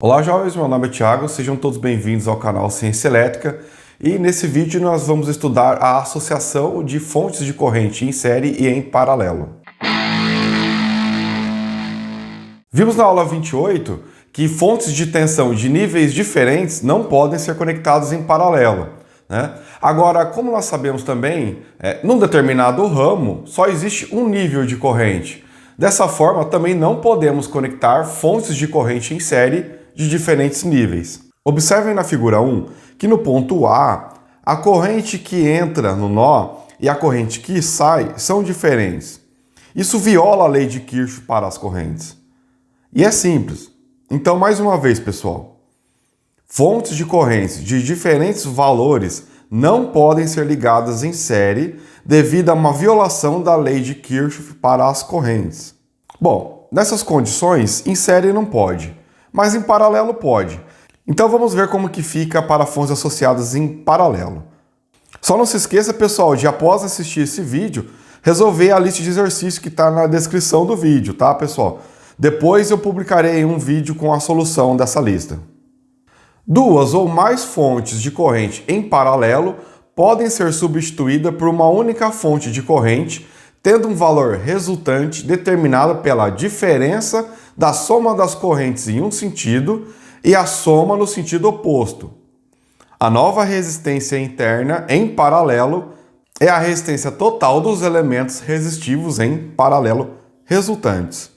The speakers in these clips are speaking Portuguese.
Olá jovens, meu nome é Thiago, sejam todos bem-vindos ao canal Ciência Elétrica e nesse vídeo nós vamos estudar a associação de fontes de corrente em série e em paralelo. Vimos na aula 28 que fontes de tensão de níveis diferentes não podem ser conectadas em paralelo, né? Agora, como nós sabemos também, num determinado ramo só existe um nível de corrente. Dessa forma, também não podemos conectar fontes de corrente em série de diferentes níveis. Observem na figura 1 que no ponto A, a corrente que entra no nó e a corrente que sai são diferentes. Isso viola a lei de Kirchhoff para as correntes. E é simples. Então, mais uma vez, pessoal, fontes de correntes de diferentes valores não podem ser ligadas em série devido a uma violação da lei de Kirchhoff para as correntes. Bom, nessas condições, em série não pode, mas em paralelo pode. Então vamos ver como que fica para fontes associadas em paralelo. Só não se esqueça, pessoal, de após assistir esse vídeo, resolver a lista de exercícios que está na descrição do vídeo, tá, pessoal? Depois eu publicarei um vídeo com a solução dessa lista. Duas ou mais fontes de corrente em paralelo podem ser substituídas por uma única fonte de corrente, tendo um valor resultante determinado pela diferença da soma das correntes em um sentido e a soma no sentido oposto. A nova resistência interna em paralelo é a resistência total dos elementos resistivos em paralelo resultantes.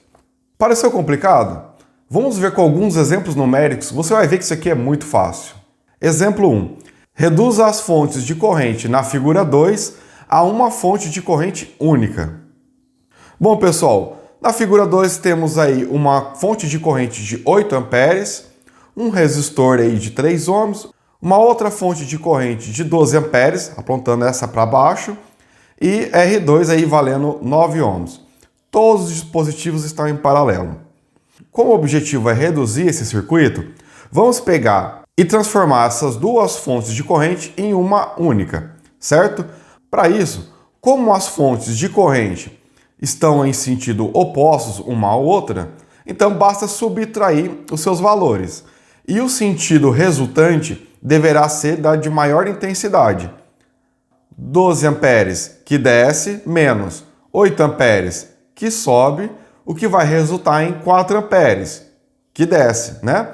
Pareceu complicado? Vamos ver com alguns exemplos numéricos, você vai ver que isso aqui é muito fácil. Exemplo 1. Reduza as fontes de corrente na figura 2 a uma fonte de corrente única. Bom, pessoal, na figura 2 temos aí uma fonte de corrente de 8 amperes, um resistor aí de 3 ohms, uma outra fonte de corrente de 12 amperes, apontando essa para baixo, e R2 aí valendo 9 ohms. Todos os dispositivos estão em paralelo. Como o objetivo é reduzir esse circuito, vamos pegar e transformar essas duas fontes de corrente em uma única, certo? Para isso, como as fontes de corrente estão em sentido opostos uma à outra, então basta subtrair os seus valores. E o sentido resultante deverá ser da de maior intensidade. 12 amperes que desce menos 8 amperes que sobe, o que vai resultar em 4 amperes que desce, né?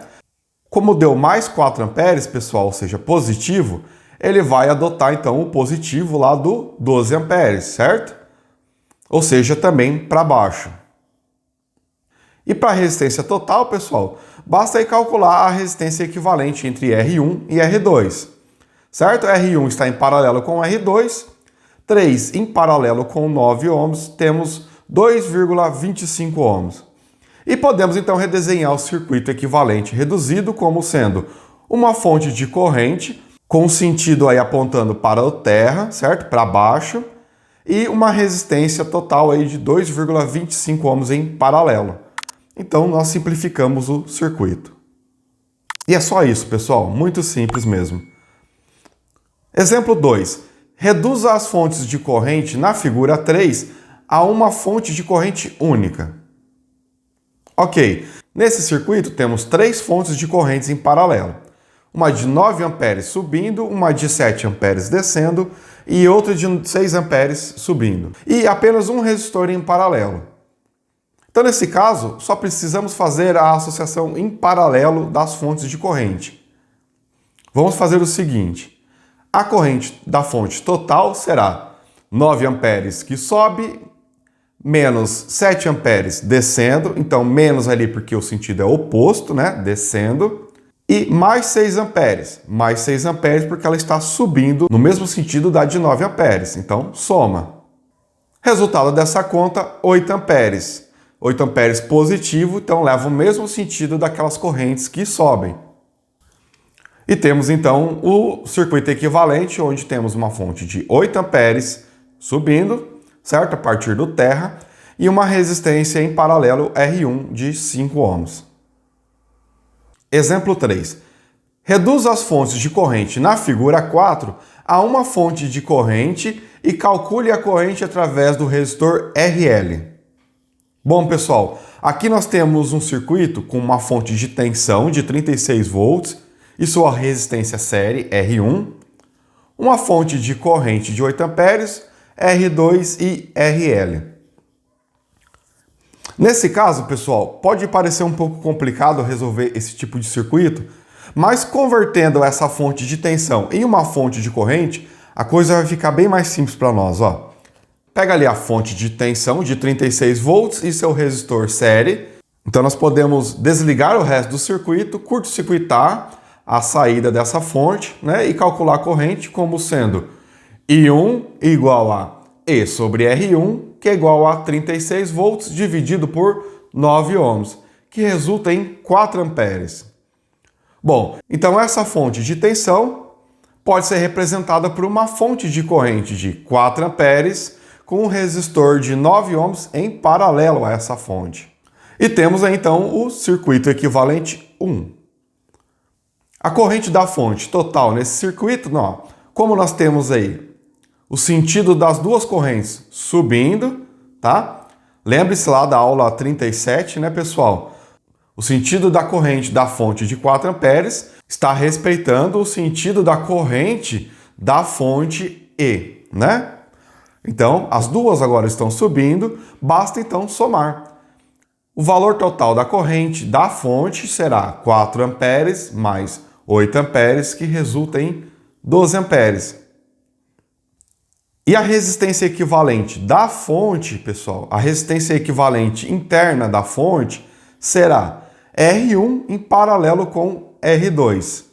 Como deu mais 4 amperes, pessoal, ou seja, positivo, ele vai adotar então o positivo lá do 12 amperes, certo? Ou seja, também para baixo. E para a resistência total, pessoal, basta aí calcular a resistência equivalente entre R1 e R2. Certo? R1 está em paralelo com R2, 3 em paralelo com 9 ohms, temos 2,25 ohms. E podemos então redesenhar o circuito equivalente reduzido como sendo uma fonte de corrente com o sentido aí apontando para o terra, certo? Para baixo, e uma resistência total aí de 2,25 ohms em paralelo. Então nós simplificamos o circuito. E é só isso, pessoal, muito simples mesmo. Exemplo 2. Reduza as fontes de corrente na figura 3 a uma fonte de corrente única. Ok, nesse circuito temos 3 fontes de correntes em paralelo. Uma de 9 amperes subindo, uma de 7 amperes descendo e outra de 6 amperes subindo. E apenas um resistor em paralelo. Então, nesse caso, só precisamos fazer a associação em paralelo das fontes de corrente. Vamos fazer o seguinte. A corrente da fonte total será 9 amperes que sobe, menos 7 amperes descendo, então menos ali porque o sentido é oposto, né? Descendo. E mais 6 amperes porque ela está subindo no mesmo sentido da de 9 amperes, então soma. Resultado dessa conta, 8 amperes. 8 amperes positivo, então leva o mesmo sentido daquelas correntes que sobem. E temos então o circuito equivalente, onde temos uma fonte de 8 amperes subindo, certo? A partir do terra, e uma resistência em paralelo R1 de 5 ohms. Exemplo 3. Reduza as fontes de corrente na figura 4 a uma fonte de corrente e calcule a corrente através do resistor RL. Bom, pessoal, aqui nós temos um circuito com uma fonte de tensão de 36 volts e sua resistência série R1, uma fonte de corrente de 8 amperes, R2 e RL. Nesse caso, pessoal, pode parecer um pouco complicado resolver esse tipo de circuito, mas convertendo essa fonte de tensão em uma fonte de corrente, a coisa vai ficar bem mais simples para nós, ó. Pega ali a fonte de tensão de 36 volts e seu resistor série. Então nós podemos desligar o resto do circuito, curto-circuitar a saída dessa fonte, né, e calcular a corrente como sendo I1 igual a E sobre R1, que é igual a 36 volts dividido por 9 ohms, que resulta em 4 amperes. Bom, então essa fonte de tensão pode ser representada por uma fonte de corrente de 4 amperes com um resistor de 9 ohms em paralelo a essa fonte. E temos aí, então o circuito equivalente 1. A corrente da fonte total nesse circuito, não, como nós temos aí o sentido das duas correntes subindo, tá? Lembre-se lá da aula 37, né, pessoal? O sentido da corrente da fonte de 4 amperes está respeitando o sentido da corrente da fonte E, né? Então, as duas agora estão subindo, basta então somar. O valor total da corrente da fonte será 4 amperes mais 8 amperes, que resulta em 12 amperes. E a resistência equivalente da fonte, pessoal, a resistência equivalente interna da fonte será R1 em paralelo com R2.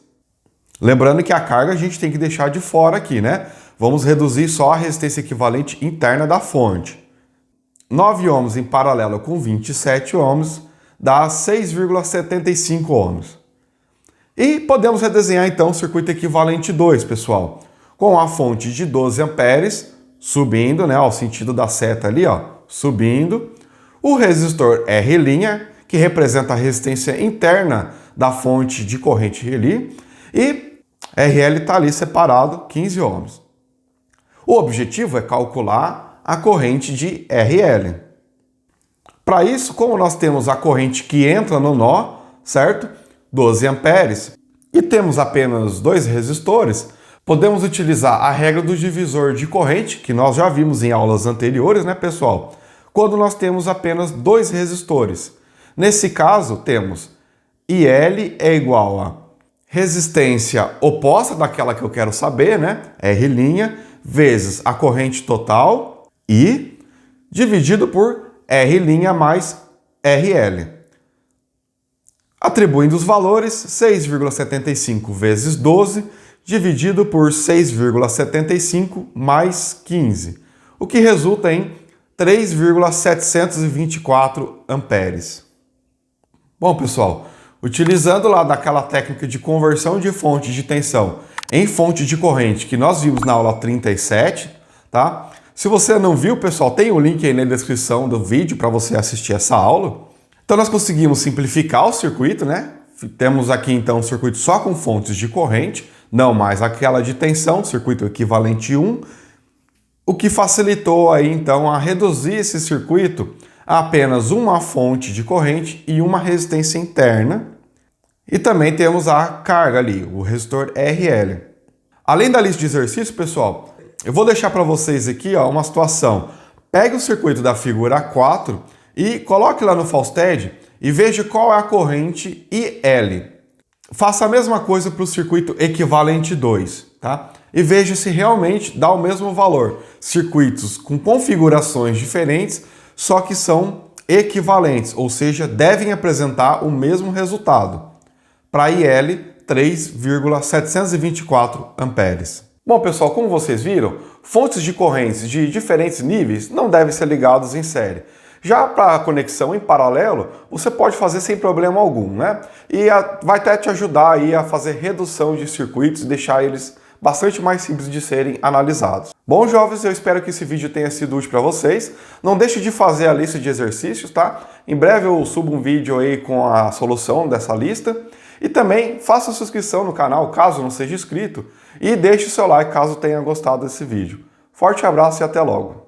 Lembrando que a carga a gente tem que deixar de fora aqui, né? Vamos reduzir só a resistência equivalente interna da fonte. 9 ohms em paralelo com 27 ohms dá 6,75 ohms. E podemos redesenhar então o circuito equivalente 2, pessoal, com a fonte de 12 amperes subindo, né, ao sentido da seta ali, ó, subindo, o resistor R', que representa a resistência interna da fonte de corrente ali, e RL está ali separado, 15 ohms. O objetivo é calcular a corrente de RL. Para isso, como nós temos a corrente que entra no nó, certo? 12 amperes, e temos apenas 2 resistores, podemos utilizar a regra do divisor de corrente, que nós já vimos em aulas anteriores, né, pessoal? Quando nós temos apenas 2 resistores. Nesse caso, temos IL é igual a resistência oposta daquela que eu quero saber, né? R', vezes a corrente total, I, dividido por R' mais RL. Atribuindo os valores, 6,75 vezes 12, dividido por 6,75 mais 15, o que resulta em 3,724 amperes. Bom, pessoal, utilizando lá daquela técnica de conversão de fonte de tensão em fonte de corrente que nós vimos na aula 37, tá? Se você não viu, pessoal, tem o link aí na descrição do vídeo para você assistir essa aula. Então nós conseguimos simplificar o circuito, né? Temos aqui então um circuito só com fontes de corrente, não mais aquela de tensão, circuito equivalente 1, o que facilitou aí então a reduzir esse circuito a apenas uma fonte de corrente e uma resistência interna. E também temos a carga ali, o resistor RL. Além da lista de exercícios, pessoal, eu vou deixar para vocês aqui, ó, uma situação. Pegue o circuito da figura 4 e coloque lá no Fausted e veja qual é a corrente IL. Faça a mesma coisa para o circuito equivalente 2, tá? E veja se realmente dá o mesmo valor. Circuitos com configurações diferentes, só que são equivalentes, ou seja, devem apresentar o mesmo resultado. Para IL, 3,724 amperes. Bom, pessoal, como vocês viram, fontes de correntes de diferentes níveis não devem ser ligadas em série. Já para a conexão em paralelo, você pode fazer sem problema algum, né? E vai até te ajudar aí a fazer redução de circuitos e deixar eles bastante mais simples de serem analisados. Bom, jovens, eu espero que esse vídeo tenha sido útil para vocês. Não deixe de fazer a lista de exercícios, tá? Em breve eu subo um vídeo aí com a solução dessa lista. E também faça a sua inscrição no canal, caso não seja inscrito, e deixe o seu like caso tenha gostado desse vídeo. Forte abraço e até logo!